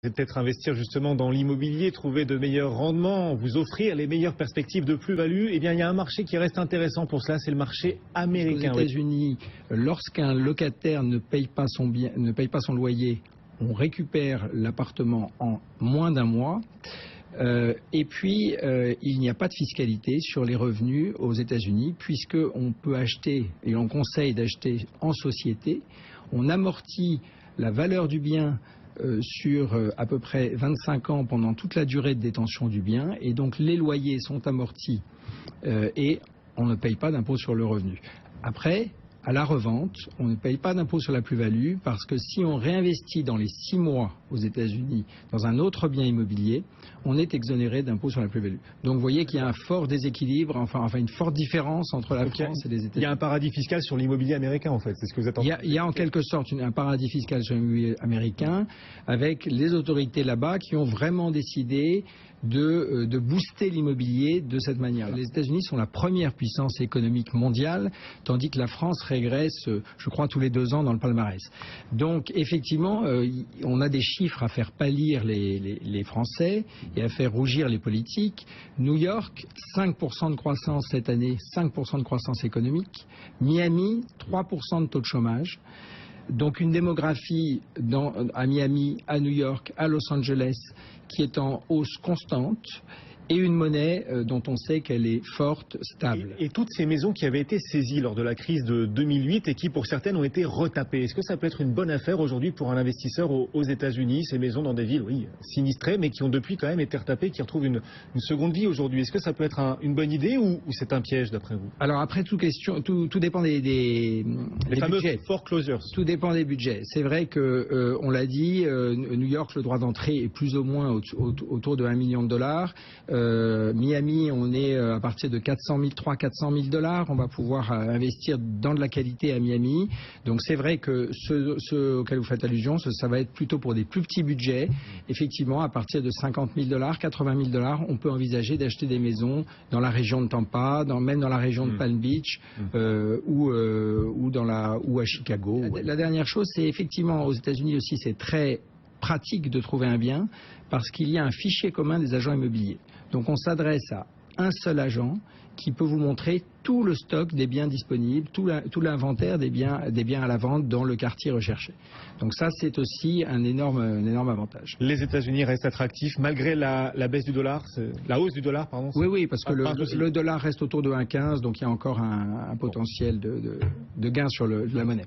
Peut-être investir justement dans l'immobilier, trouver de meilleurs rendements, vous offrir les meilleures perspectives de plus-value. Eh bien, il y a un marché qui reste intéressant pour cela, c'est le marché américain. Aux États-Unis, lorsqu'un locataire ne paye pas son loyer, on récupère l'appartement en moins d'un mois. Et puis, il n'y a pas de fiscalité sur les revenus aux États-Unis, puisqu'on peut acheter, et on conseille d'acheter en société. On amortit la valeur du bien sur à peu près 25 ans pendant toute la durée de détention du bien, et donc les loyers sont amortis et on ne paye pas d'impôt sur le revenu. Après, à la revente, on ne paye pas d'impôt sur la plus-value parce que si on réinvestit dans les 6 mois aux États-Unis dans un autre bien immobilier, on est exonéré d'impôt sur la plus-value. Donc vous voyez qu'il y a un fort déséquilibre, enfin une forte différence entre la France et les États-Unis. Il y a un paradis fiscal sur l'immobilier américain en fait, c'est ce que vous êtes en train de dire. Il y a en quelque sorte un paradis fiscal sur l'immobilier américain avec les autorités là-bas qui ont vraiment décidé de booster l'immobilier de cette manière. Les États-Unis sont la première puissance économique mondiale, tandis que la France régresse, je crois, tous les 2 ans dans le palmarès. Donc, effectivement, on a des chiffres à faire pâlir les Français et à faire rougir les politiques. New York, 5% de croissance cette année, 5% de croissance économique. Miami, 3% de taux de chômage. Donc une démographie à Miami, à New York, à Los Angeles qui est en hausse constante et une monnaie dont on sait qu'elle est forte, stable. Et toutes ces maisons qui avaient été saisies lors de la crise de 2008 et qui pour certaines ont été retapées, est-ce que ça peut être une bonne affaire aujourd'hui pour un investisseur aux États-Unis, ces maisons dans des villes, oui, sinistrées, mais qui ont depuis quand même été retapées, qui retrouvent une seconde vie aujourd'hui? Est-ce que ça peut être une bonne idée ou c'est un piège d'après vous? Alors après, tout dépend des fameux budgets. Foreclosures. Tout dépend des budgets. C'est vrai que, on l'a dit, New York, le droit d'entrée est plus ou moins autour de $1 million. Miami, on est à partir de 300 000 $. On va pouvoir investir dans de la qualité à Miami. Donc c'est vrai que ce auquel vous faites allusion, ça va être plutôt pour des plus petits budgets. Effectivement, à partir de 50 000 $, 80 000 $, on peut envisager d'acheter des maisons dans la région de Tampa, même dans la région de Palm Beach ou à Chicago. La dernière chose, c'est effectivement aux États-Unis aussi, c'est très pratique de trouver un bien parce qu'il y a un fichier commun des agents immobiliers. Donc on s'adresse à un seul agent qui peut vous montrer tout le stock des biens disponibles, tout l'inventaire des biens à la vente dans le quartier recherché. Donc ça, c'est aussi un énorme avantage. Les États-Unis restent attractifs malgré la baisse du dollar, la hausse du dollar, pardon. Oui, parce que le dollar reste autour de 1,15, donc il y a encore un potentiel de gain sur la monnaie.